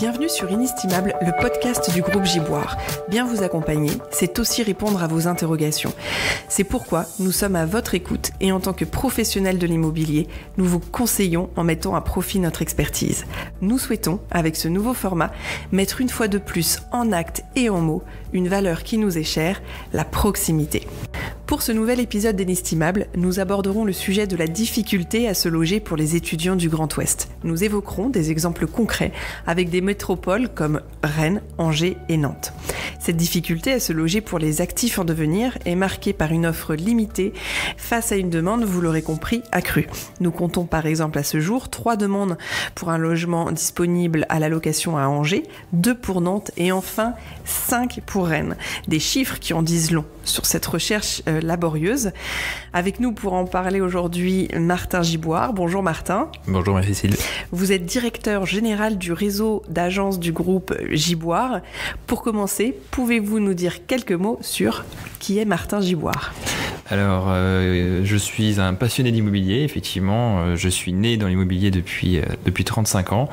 Bienvenue sur Inestimable, le podcast du groupe Giboire. Bien vous accompagner, c'est aussi répondre à vos interrogations. C'est pourquoi nous sommes à votre écoute et en tant que professionnels de l'immobilier, nous vous conseillons en mettant à profit notre expertise. Nous souhaitons, avec ce nouveau format, mettre une fois de plus en actes et en mots une valeur qui nous est chère, la proximité. Pour ce nouvel épisode d'Inestimable, nous aborderons le sujet de la difficulté à se loger pour les étudiants du Grand Ouest. Nous évoquerons des exemples concrets avec des métropoles comme Rennes, Angers et Nantes. Cette difficulté à se loger pour les actifs en devenir est marquée par une offre limitée face à une demande, vous l'aurez compris, accrue. Nous comptons par exemple à ce jour 3 demandes pour un logement disponible à la location à Angers, 2 pour Nantes et enfin 5 pour Rennes. Des chiffres qui en disent long sur cette recherche laborieuse. Avec nous pour en parler aujourd'hui, Martin Giboire. Bonjour Martin. Bonjour Marie-Cécile. Vous êtes directeur général du réseau d'agences du groupe Giboire. Pour commencer, pouvez-vous nous dire quelques mots sur qui est Martin Giboire ? Alors, je suis un passionné d'immobilier, effectivement. Je suis né dans l'immobilier depuis 35 ans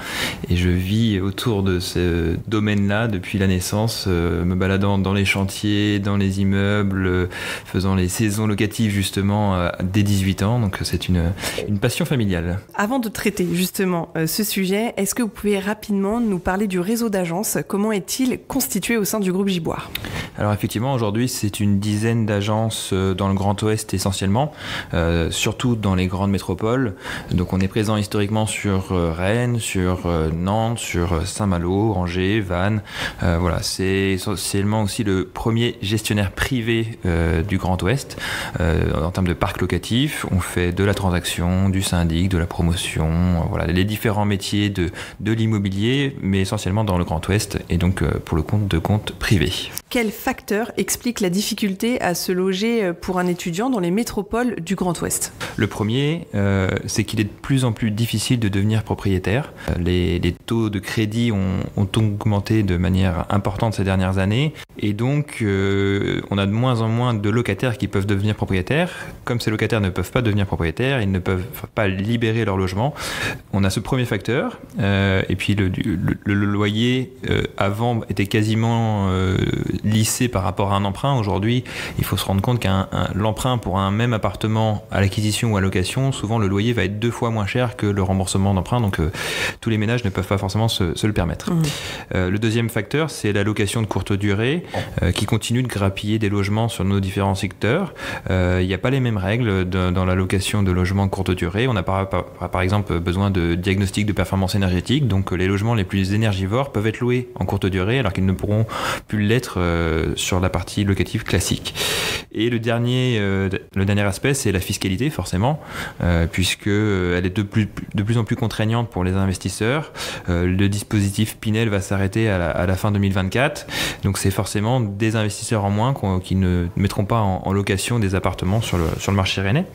et je vis autour de ce domaine-là depuis la naissance, me baladant dans les chantiers, dans les immeubles, faisant les saisons locatives justement dès 18 ans. Donc, c'est une passion familiale. Avant de traiter justement ce sujet, est-ce que vous pouvez rapidement nous parler du réseau d'agences ? Comment est-il constitué au sein du groupe Giboire ? Alors effectivement, aujourd'hui, c'est une dizaine d'agences dans le Grand Ouest essentiellement, surtout dans les grandes métropoles. Donc on est présent historiquement sur Rennes, sur Nantes, sur Saint-Malo, Angers, Vannes. Voilà, c'est essentiellement aussi le premier gestionnaire privé du Grand Ouest. En termes de parc locatif, on fait de la transaction, du syndic, de la promotion, voilà, les différents métiers de l'immobilier, mais essentiellement dans le Grand Ouest et donc pour le compte de comptes privés. Quel facteur explique la difficulté à se loger pour un étudiant dans les métropoles du Grand Ouest ? Le premier, c'est qu'il est de plus en plus difficile de devenir propriétaire. Les taux de crédit ont augmenté de manière importante ces dernières années et donc on a de moins en moins de locataires qui peuvent devenir propriétaires. Comme ces locataires ne peuvent pas devenir propriétaires, ils ne peuvent pas libérer leur logement. On a ce premier facteur et puis le loyer avant était quasiment lissé par rapport à un emprunt. Aujourd'hui, il faut se rendre compte l'emprunt pour un même appartement à l'acquisition ou à location, souvent le loyer va être 2 fois moins cher que le remboursement d'emprunt, donc tous les ménages ne peuvent pas forcément se le permettre. Le deuxième facteur, c'est la location de courte durée qui continue de grappiller des logements sur nos différents secteurs. Il n'y a pas les mêmes règles dans la location de logements de courte durée. On a par exemple besoin de diagnostic de performance énergétique, donc les logements les plus énergivores peuvent être loués en courte durée alors qu'ils ne pourront plus l'être sur la partie locative classique. Et le dernier aspect, c'est la fiscalité, forcément, puisqu'elle est de plus en plus contraignante pour les investisseurs. Le dispositif Pinel va s'arrêter à la fin 2024. Donc, c'est forcément des investisseurs en moins qui ne mettront pas en location des appartements sur le marché rennais.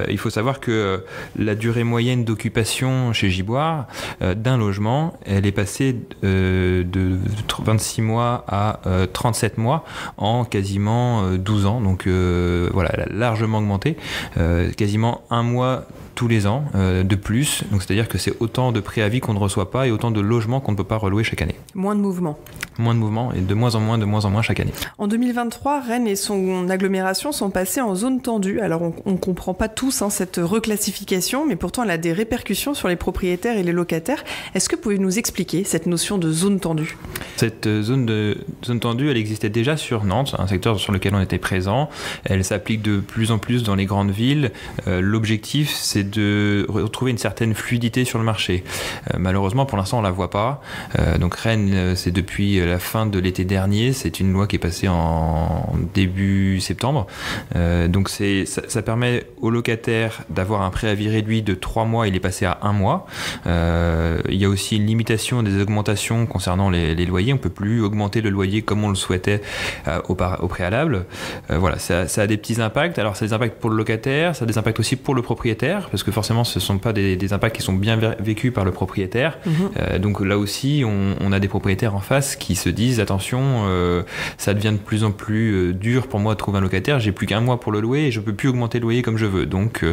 Il faut savoir que la durée moyenne d'occupation chez Giboire d'un logement, elle est passée de 26 mois à 37 mois en quasiment 12 ans. Donc voilà, elle a largement augmenté, quasiment 1 mois tous les ans de plus. Donc c'est-à-dire que c'est autant de préavis qu'on ne reçoit pas et autant de logements qu'on ne peut pas relouer chaque année. Moins de mouvements et de moins en moins chaque année. En 2023, Rennes et son agglomération sont passés en zone tendue. Alors on ne comprend pas tous cette reclassification, mais pourtant elle a des répercussions sur les propriétaires et les locataires. Est-ce que vous pouvez nous expliquer cette notion de zone tendue ? Cette zone tendue, elle existait déjà sur Nantes, un secteur sur lequel on était présent. Elle s'applique de plus en plus dans les grandes villes. L'objectif, c'est de retrouver une certaine fluidité sur le marché. Malheureusement, pour l'instant, on ne la voit pas. Donc Rennes, c'est depuis la fin de l'été dernier. C'est une loi qui est passée en début septembre. Donc ça permet aux locataires d'avoir un préavis réduit de 3 mois. Il est passé à 1 mois. Il y a aussi une limitation des augmentations concernant les loyers. On ne peut plus augmenter le loyer comme on le souhaitait au préalable. Voilà, ça a des petits impacts. Alors, ça a des impacts pour le locataire, ça a des impacts aussi pour le propriétaire, parce que forcément, ce ne sont pas des impacts qui sont bien vécus par le propriétaire. Donc là aussi, on a des propriétaires en face qui se disent, attention, ça devient de plus en plus dur pour moi de trouver un locataire, j'ai plus qu'1 mois pour le louer et je ne peux plus augmenter le loyer comme je veux. Donc,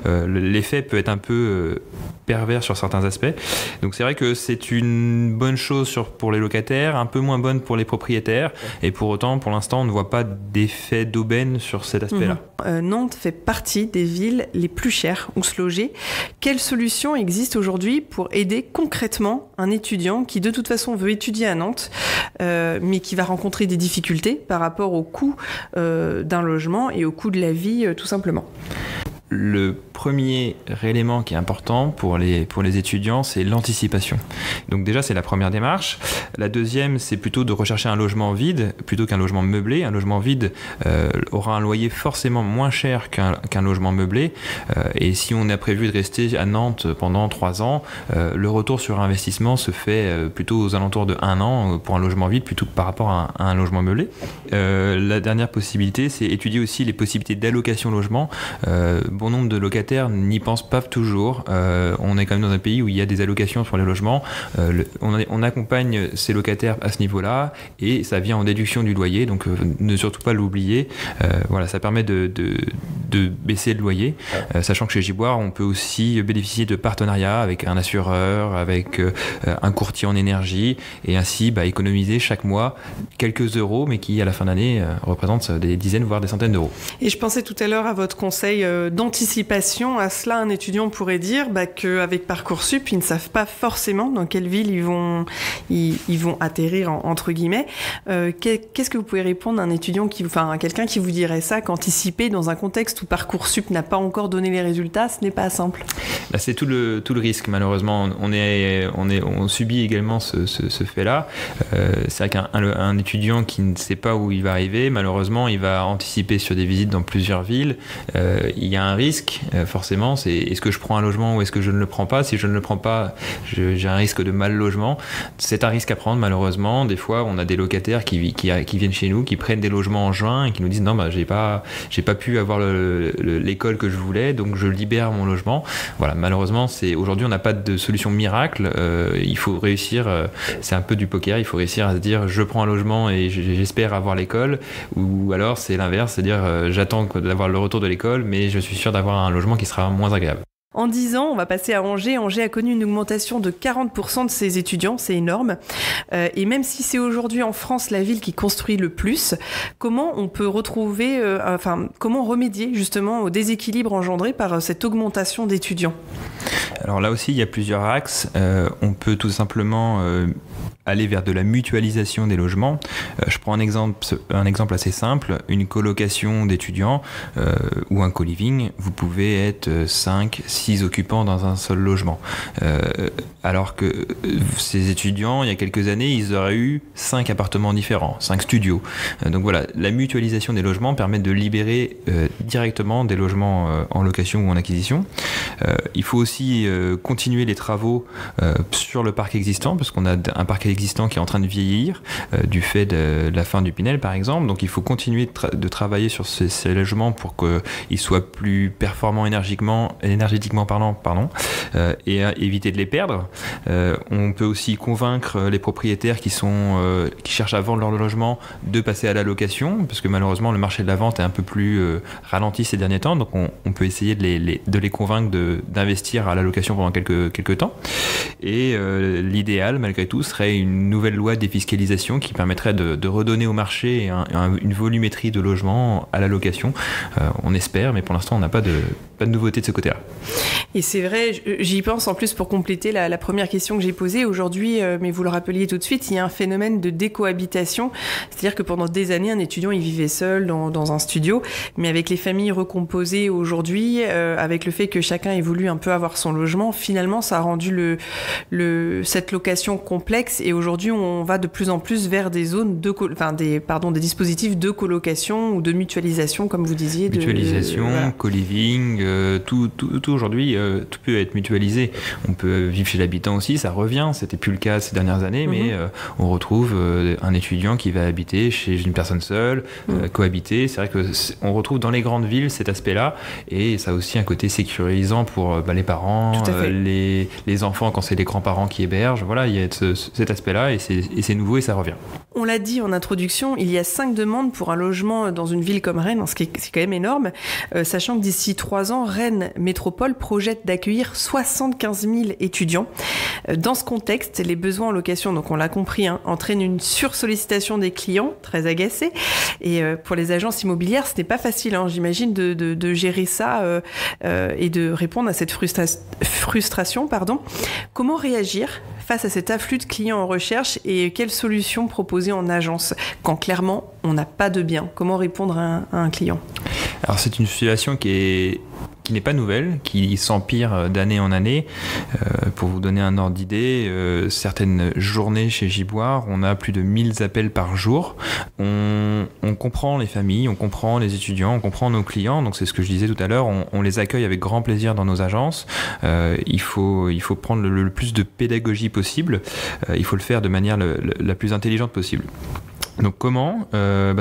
l'effet peut être un peu pervers sur certains aspects. Donc c'est vrai que c'est une bonne chose pour les locataires, un peu moins bonne pour les propriétaires, et pour autant, pour l'instant, on ne voit pas d'effet d'aubaine sur cet aspect-là. Nantes fait partie des villes les plus chères où se loger. Quelle solution existe aujourd'hui pour aider concrètement un étudiant qui de toute façon veut étudier à Nantes, mais qui va rencontrer des difficultés par rapport au coût d'un logement et au coût de la vie, tout simplement? Le premier élément qui est important pour les étudiants, c'est l'anticipation. Donc déjà, c'est la première démarche. La deuxième, c'est plutôt de rechercher un logement vide plutôt qu'un logement meublé. Un logement vide aura un loyer forcément moins cher qu'un logement meublé. Et si on a prévu de rester à Nantes pendant 3 ans, le retour sur investissement se fait plutôt aux alentours de 1 an pour un logement vide plutôt que par rapport à un logement meublé. La dernière possibilité, c'est étudier aussi les possibilités d'allocation logement. Bon nombre de locataires n'y pensent pas toujours. On est quand même dans un pays où il y a des allocations sur les logements. On accompagne ces locataires à ce niveau-là et ça vient en déduction du loyer, donc ne surtout pas l'oublier. Voilà, ça permet de baisser le loyer, sachant que chez Giboire, on peut aussi bénéficier de partenariats avec un assureur, avec un courtier en énergie, et ainsi économiser chaque mois quelques euros, mais qui à la fin d'année représentent des dizaines voire des centaines d'euros. Et je pensais tout à l'heure à votre conseil d'anticipation. À cela, un étudiant pourrait dire qu'avec Parcoursup, ils ne savent pas forcément dans quelle ville ils vont atterrir, entre guillemets. Qu'est-ce que vous pouvez répondre à un étudiant à quelqu'un qui vous dirait ça, qu'anticiper dans un contexte où Parcoursup n'a pas encore donné les résultats, ce n'est pas simple? Là, c'est tout le risque, malheureusement. On subit également ce fait-là. C'est vrai qu'un étudiant qui ne sait pas où il va arriver, malheureusement, il va anticiper sur des visites dans plusieurs villes. Il y a un risque, forcément, c'est est-ce que je prends un logement ou est-ce que je ne le prends pas? Si je ne le prends pas, j'ai un risque de mal logement. C'est un risque à prendre, malheureusement. Des fois, on a des locataires qui viennent chez nous, qui prennent des logements en juin et qui nous disent non, j'ai pas pu avoir l'école que je voulais, donc je libère mon logement. Voilà, malheureusement, aujourd'hui, on n'a pas de solution miracle. Il faut réussir, c'est un peu du poker, il faut réussir à se dire je prends un logement et j'espère avoir l'école, ou alors c'est l'inverse, c'est-à-dire j'attends d'avoir le retour de l'école, mais je suis sûr d'avoir un logement qui sera moins agréable. En 10 ans, on va passer à Angers. Angers a connu une augmentation de 40% de ses étudiants, c'est énorme. Et même si c'est aujourd'hui en France la ville qui construit le plus, comment on peut comment remédier justement au déséquilibre engendré par cette augmentation d'étudiants? Alors là aussi, il y a plusieurs axes. On peut tout simplement aller vers de la mutualisation des logements. Je prends un exemple assez simple. Une colocation d'étudiants ou un co-living, vous pouvez être 5, 6 occupants dans un seul logement. Alors que ces étudiants, il y a quelques années, ils auraient eu 5 appartements différents, 5 studios. Donc voilà, la mutualisation des logements permet de libérer directement des logements en location ou en acquisition. Il faut aussi continuer les travaux sur le parc existant, parce qu'on a un parc existant qui est en train de vieillir du fait de la fin du Pinel par exemple. Donc il faut continuer de travailler sur ces logements pour qu'ils soient plus performants énergétiquement parlant, et éviter de les perdre. On peut aussi convaincre les propriétaires qui cherchent à vendre leur logement de passer à la location, parce que malheureusement le marché de la vente est un peu plus ralenti ces derniers temps, donc on peut essayer de les convaincre d'investir à la location pendant quelques temps. Et l'idéal malgré tout serait une nouvelle loi de défiscalisation qui permettrait de redonner au marché une volumétrie de logements à la location. On espère, mais pour l'instant on n'a pas de nouveauté de ce côté-là. Et c'est vrai, j'y pense en plus pour compléter la première question que j'ai posée. Aujourd'hui, mais vous le rappeliez tout de suite, il y a un phénomène de décohabitation. C'est-à-dire que pendant des années, un étudiant, il vivait seul dans un studio. Mais avec les familles recomposées aujourd'hui, avec le fait que chacun ait voulu un peu avoir son logement, finalement, ça a rendu cette location complexe. Et aujourd'hui, on va de plus en plus vers des zones des dispositifs de colocation ou de mutualisation, comme vous disiez. Mutualisation, co-living, tout aujourd'hui, tout peut être mutualisé. On peut vivre chez l'habitant aussi, ça revient. C'était plus le cas ces dernières années, mais on retrouve un étudiant qui va habiter chez une personne seule, cohabiter. C'est vrai qu'on retrouve dans les grandes villes cet aspect-là, et ça a aussi un côté sécurisant pour les parents, les enfants quand c'est les grands-parents qui hébergent. Voilà, il y a cet aspect-là, et c'est nouveau et ça revient. On l'a dit en introduction, il y a 5 demandes pour un logement dans une ville comme Rennes, c'est quand même énorme, sachant que d'ici 3 ans, Rennes Métropole projette d'accueillir 75 000 étudiants. Dans ce contexte, les besoins en location, donc on l'a compris, entraînent une sursollicitation des clients, très agacés. Et pour les agences immobilières, ce n'est pas facile, j'imagine, de gérer ça et de répondre à cette frustration. Comment réagir face à cet afflux de clients en recherche et quelles solutions proposer en agence quand clairement on n'a pas de bien? Comment répondre à un client? Alors c'est une situation qui n'est pas nouvelle, qui s'empire d'année en année. Pour vous donner un ordre d'idée, certaines journées chez Giboire, on a plus de 1000 appels par jour. On comprend les familles, on comprend les étudiants, on comprend nos clients. Donc c'est ce que je disais tout à l'heure, on les accueille avec grand plaisir dans nos agences. Il faut prendre le plus de pédagogie possible. Il faut le faire de manière la plus intelligente possible. Donc comment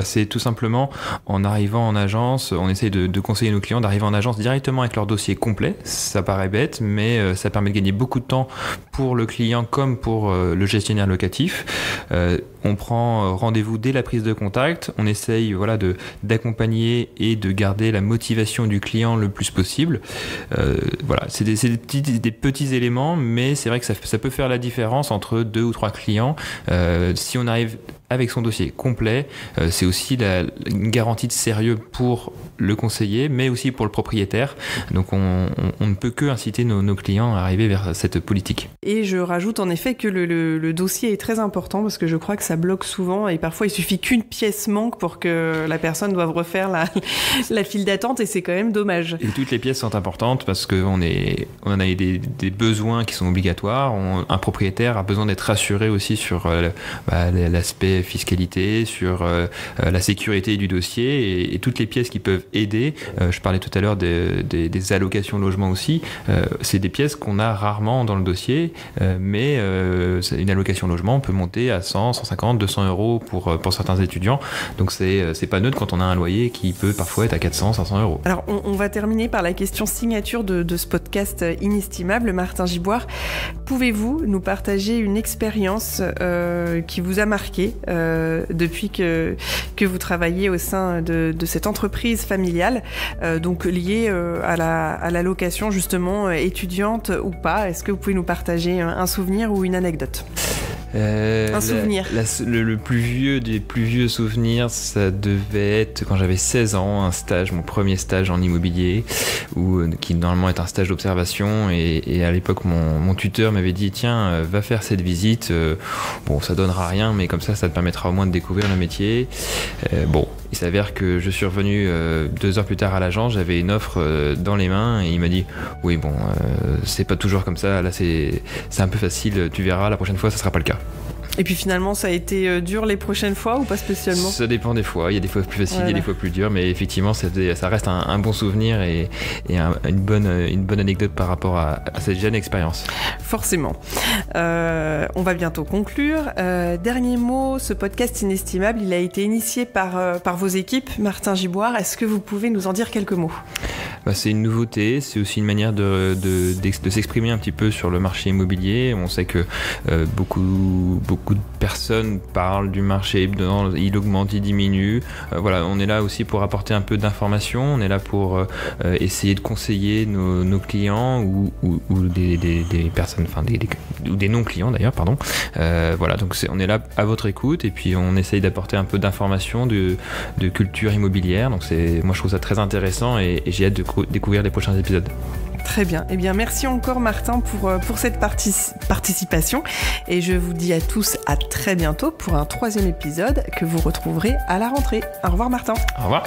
c'est tout simplement en arrivant en agence, on essaye de conseiller nos clients d'arriver en agence directement avec leur dossier complet. Ça paraît bête, mais ça permet de gagner beaucoup de temps pour le client comme pour le gestionnaire locatif. On prend rendez-vous dès la prise de contact, on essaye d'accompagner et de garder la motivation du client le plus possible. C'est des petits éléments, mais c'est vrai que ça peut faire la différence entre 2 ou 3 clients. Si on arrive avec son dossier complet, c'est aussi une garantie de sérieux pour le conseiller, mais aussi pour le propriétaire. Donc on ne peut que inciter nos clients à arriver vers cette politique. Et je rajoute en effet que le dossier est très important parce que je crois que ça bloque souvent et parfois il suffit qu'une pièce manque pour que la personne doive refaire la file d'attente et c'est quand même dommage. Et toutes les pièces sont importantes parce qu'on en a des besoins qui sont obligatoires. Un propriétaire a besoin d'être rassuré aussi sur l'aspect fiscalité, sur la sécurité du dossier et toutes les pièces qui peuvent aider. Je parlais tout à l'heure des allocations logement aussi. C'est des pièces qu'on a rarement dans le dossier, mais une allocation logement peut monter à 100, 150, 200 euros pour certains étudiants. Donc c'est pas neutre quand on a un loyer qui peut parfois être à 400, 500 euros. Alors on va terminer par la question signature de ce podcast inestimable. Martin Giboire, pouvez-vous nous partager une expérience qui vous a marqué depuis que vous travaillez au sein de cette entreprise familiale, donc liée à la location justement étudiante ou pas? Est-ce que vous pouvez nous partager un souvenir ou une anecdote? Un souvenir. Le plus vieux des plus vieux souvenirs, ça devait être quand j'avais 16 ans, mon premier stage en immobilier, qui normalement est un stage d'observation. Et à l'époque, mon tuteur m'avait dit tiens, va faire cette visite. Ça donnera rien, mais comme ça te permettra au moins de découvrir le métier. Il s'avère que je suis revenu 2 heures plus tard à l'agence, j'avais une offre dans les mains et il m'a dit oui, c'est pas toujours comme ça, là c'est un peu facile, tu verras, la prochaine fois ça sera pas le cas. Et puis finalement, ça a été dur les prochaines fois ou pas spécialement? Ça dépend des fois. Il y a des fois plus faciles, il y a des fois plus durs, mais effectivement, ça reste un bon souvenir et une bonne anecdote par rapport à cette jeune expérience. Forcément. On va bientôt conclure. Dernier mot, ce podcast inestimable, il a été initié par vos équipes. Martin Giboire, est-ce que vous pouvez nous en dire quelques mots? C'est une nouveauté, c'est aussi une manière de s'exprimer un petit peu sur le marché immobilier. On sait que beaucoup de personnes parlent du marché, il augmente, il diminue. On est là aussi pour apporter un peu d'informations, on est là pour essayer de conseiller nos clients ou des personnes, ou des non-clients d'ailleurs, pardon. Donc on est là à votre écoute et puis on essaye d'apporter un peu d'informations de culture immobilière. Donc moi je trouve ça très intéressant et j'ai hâte de découvrir les prochains épisodes. Très bien. Eh bien, merci encore Martin pour cette participation. Et je vous dis à tous à très bientôt pour un 3e épisode que vous retrouverez à la rentrée. Au revoir Martin. Au revoir.